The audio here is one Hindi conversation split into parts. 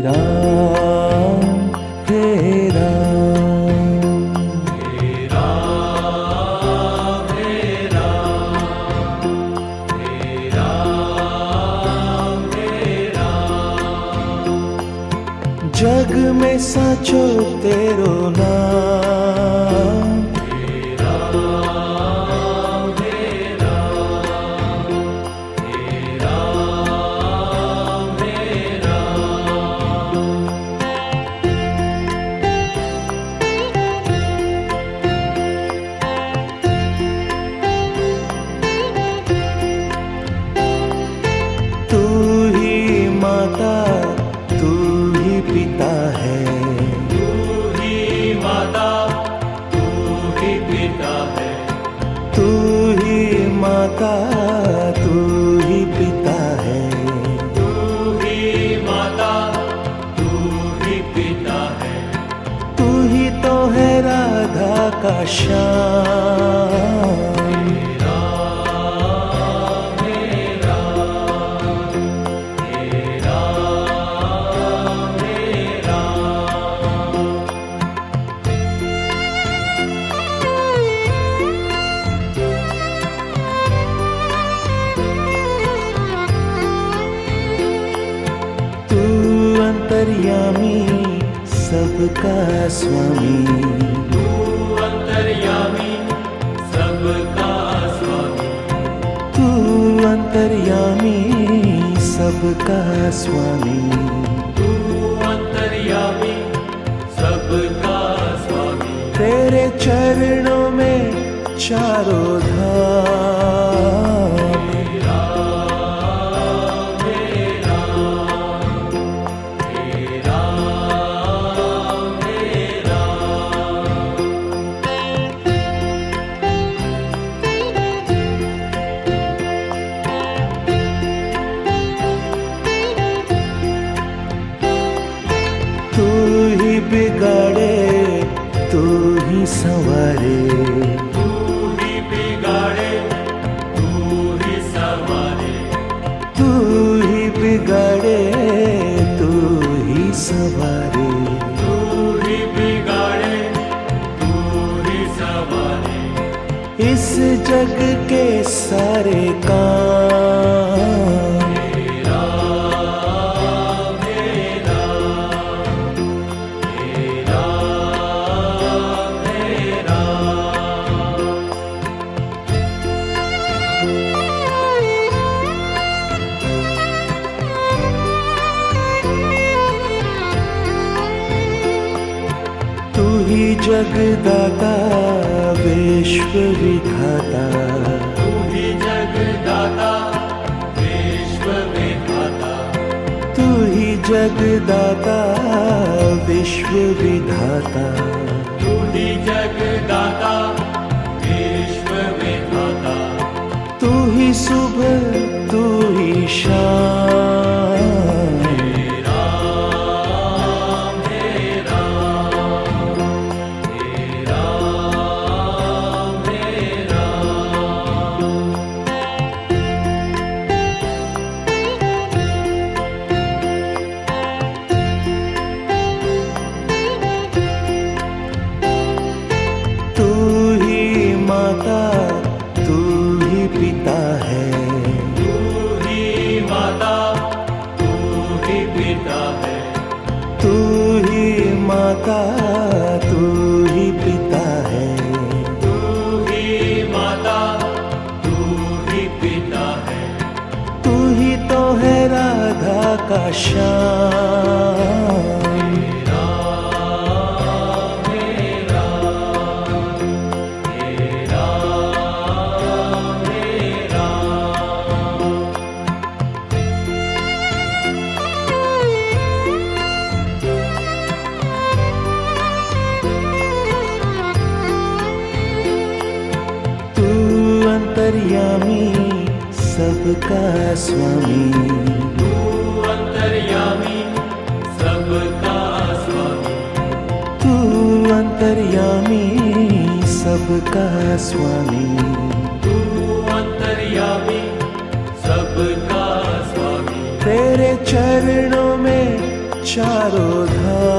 राम हे राम हे राम हे राम हे राम हे राम। जग में साचो तेरो नाम हे राम हे राम हे राम हे राम। तू ही माता तू ही पिता है, तू ही माता तू ही पिता है, तू ही माता तू ही पिता है। तू ही माता तू ही पिता है। तू ही तो है राधा का श्याम। तू अंतर्यामी सबका स्वामी, तू अंतर्यामी सबका स्वामी, तू अंतर्यामी सबका स्वामी। तू अंतर्यामी सबका स्वामी। तेरे चरणों में चारों धाम। तू ही बिगाड़े तू ही संवारे, तू ही बिगाड़े तू ही संवारे, तू ही बिगाड़े तू ही संवारे। तू ही बिगाड़े तू ही संवारे। इस जग के सारे काम तू ही जगदाता विश्व विधाता, तू ही जगदाता विश्व विधाता, तू ही जगदाता विश्व विधाता। तू ही जगदाता विश्व विधाता। तू ही सुबह तू ही शाम। तू ही माता तू ही पिता है, तू ही माता तू ही पिता है, तू ही माता तू ही पिता है। तू ही माता तू ही पिता है। तू ही तो है राधा का श्याम। अंतर्यामी सबका स्वामी, तू अंतर्यामी सबका स्वामी, तू अंतर्यामी सबका स्वामी। तू अंतर्यामी सबका स्वामी। तेरे चरणों में चारों धाम।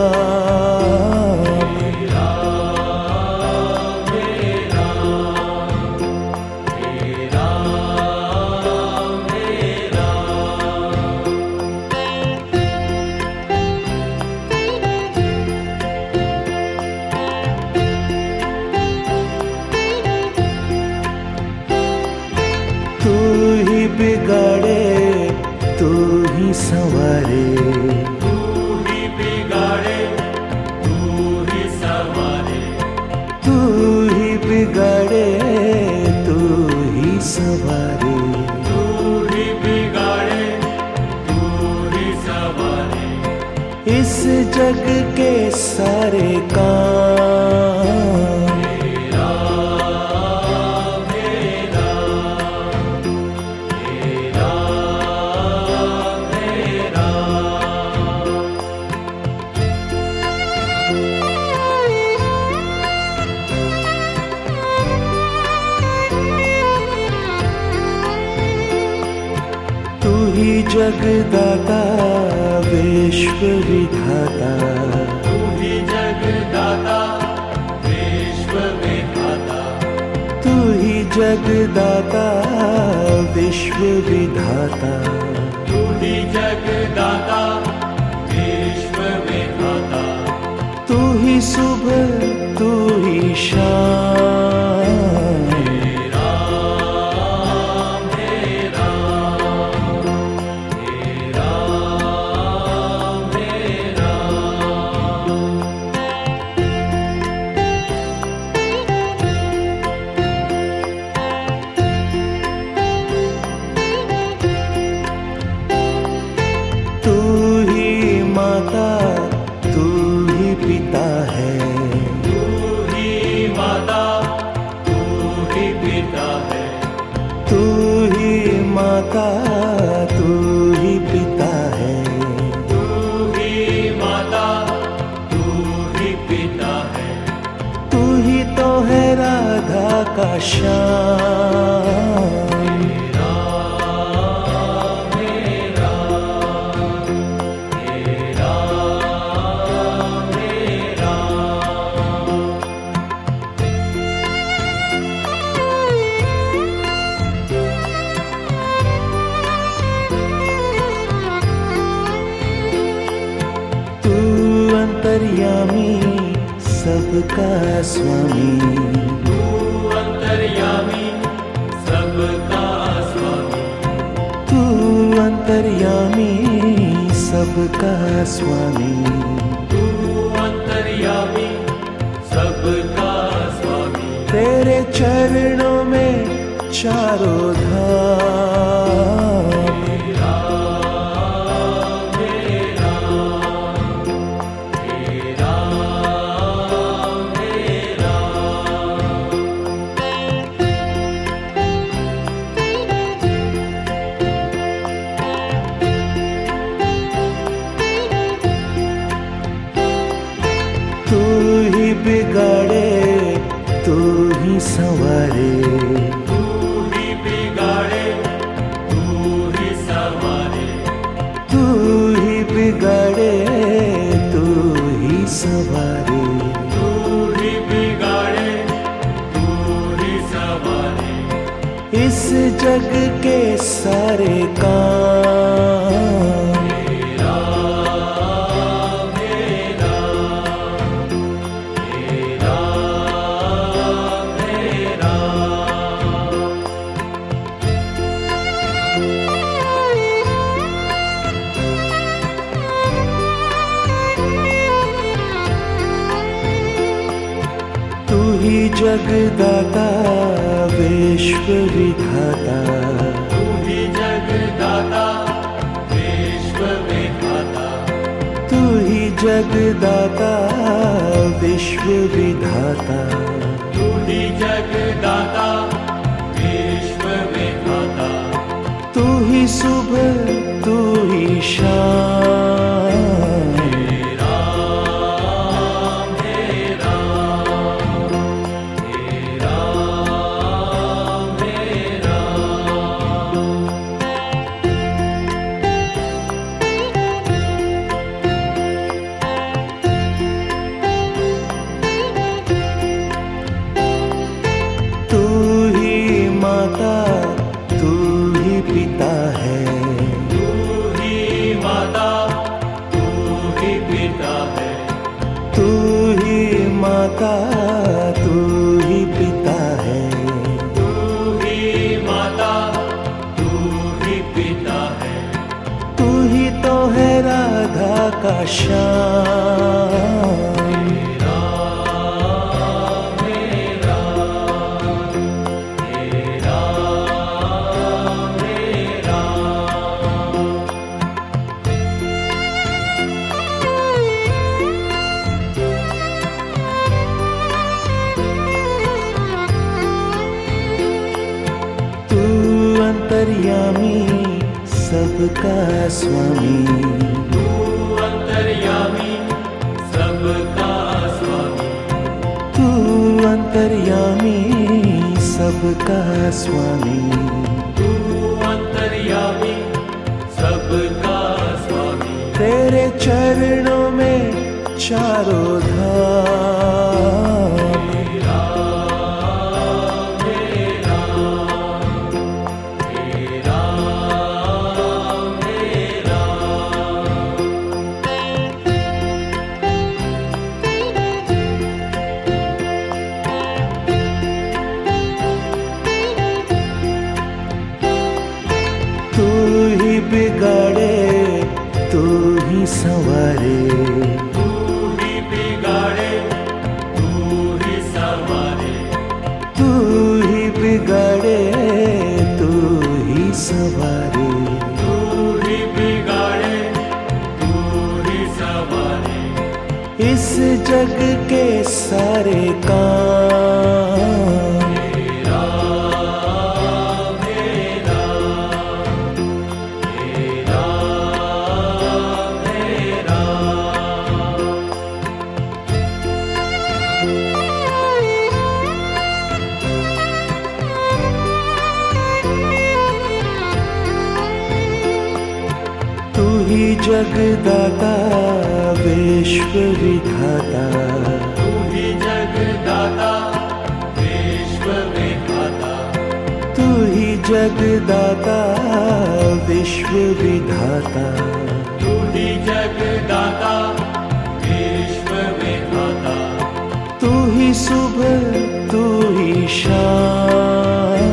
तू ही बिगाड़े तू ही संवारे, तू ही बिगाड़े तू ही संवारे, तू ही बिगाड़े तू ही संवारे। तू ही बिगाड़े तू ही संवारे, इस जग के सारे काम तू ही जगदाता विश्व विधाता, तू ही जगदाता विश्व विधाता, तू ही जगदाता विश्व विधाता। तू ही जगदाता विश्व विधाता, तू ही सुबह तू ही शाम, तू ही माता तू ही पिता है, तू ही माता तू ही पिता है, तू ही माता तू ही पिता है। तू ही माता तू ही पिता है, तू ही तो है राधा का श्याम, तू अंतर्यामी सबका स्वामी, तू अंतर्यामी सबका स्वामी, तू अंतर्यामी सबका स्वामी। तू अंतर्यामी सबका स्वामी, तेरे चरणों में चारों धाम, तू ही बिगाड़े तू ही संवारे, तू ही बिगाड़े तू ही संवारे, तू ही बिगाड़े तू ही संवारे। तू ही बिगाड़े तू ही संवारे, इस जग के सारे काम तू ही जगदाता विश्व विधाता, तू ही जगदाता विश्व विधाता, तू ही जगदाता विश्व विधाता। तू ही जगदाता विश्व विधाता, तू ही सुबह तू ही शाम, श्याम। अंतर्यामी सबका स्वामी, तू अंतर्यामी सबका स्वामी, तू अंतर्यामी सबका स्वामी, तू अंतर्यामी सबका स्वामी। तेरे चरणों में चारों धाम। तू ही बिगाड़े तू ही संवारे, तू ही बिगाड़े तू ही संवारे, तू ही बिगाड़े तू ही संवारे। तू ही बिगाड़े तू ही संवारे। इस जग के सारे काम तू ही जगदाता विश्व विधाता, तू ही जगदाता विश्व विधाता, तू ही जगदाता विश्व विधाता। तू ही जगदाता विश्व विधाता। तू ही सुबह तू ही शाम,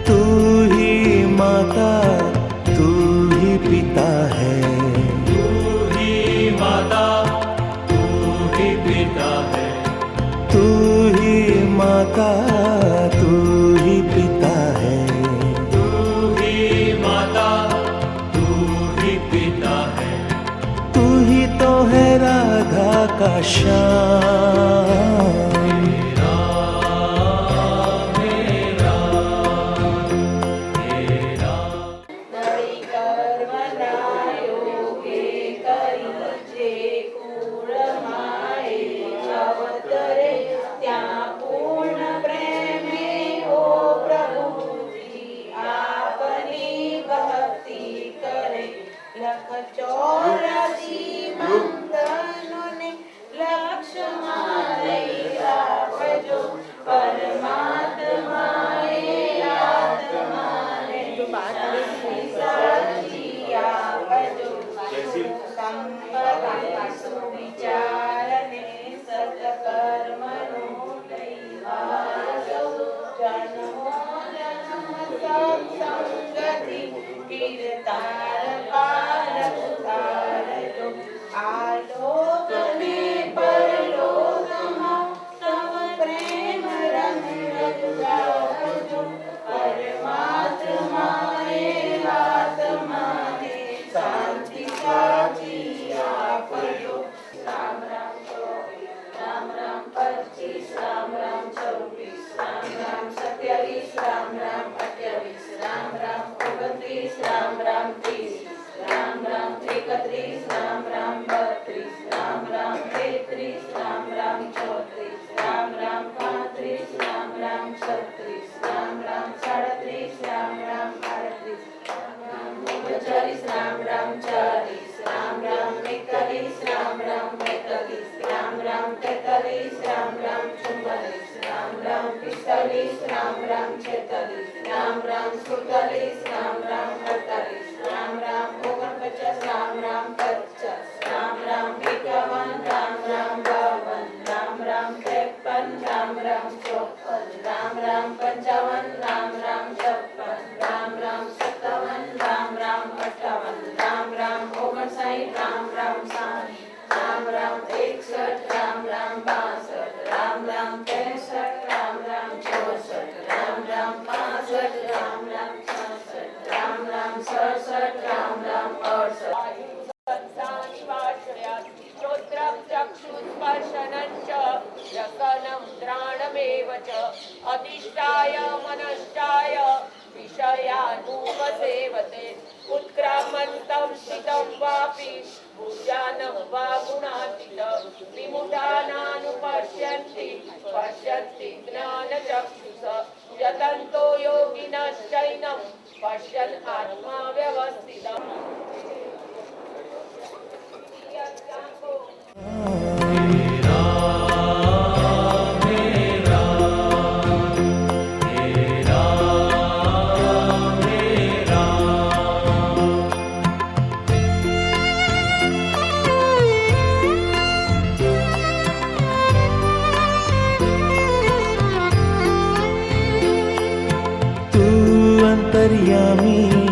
तू ही माता तू ही पिता है, तू ही माता तू ही पिता है, तू ही माता तू ही पिता है। तू ही माता तू ही पिता है। तू ही तो है राधा का Shyam. Raam, Raam, Tetalis, Raam, Raam, Chumbalis, Raam, Raam, Pistalis, Ram Ram 46 Ram Ram 47 Ram Ram 48 Ram Ram 49 Ram Ram 50 Ram Ram 51 Ram Ram 52 Ram Ram 53 Ram Ram 54 Ram Ram 55 Ram Ram 56 Ram Ram 57 Ram Ram 58 Ram Ram 59 Ram Ram 60 Ram Ram 61 Ram Ram 62 Ram Ram 63 Ram Ram 64 Ram Ram 65 Ram Ram 66 Ram Ram 67 Ram Ram 68 श्रोत्रं चक्षुस्पर्शनं च रसनं घ्राणमेव च अधिष्ठाय मनश्चाय विषयानुपसेवते उत्क्रामन्तं स्थितं वापि भुजानं वा गुणातीतं विमुढानानुपश्यन्ति पश्यन्ति ज्ञानचक्षुषा यतन्तो योगिनश्चैनं पश्यन् आत्मा व्यवस्थितम् तू अंतर्यामी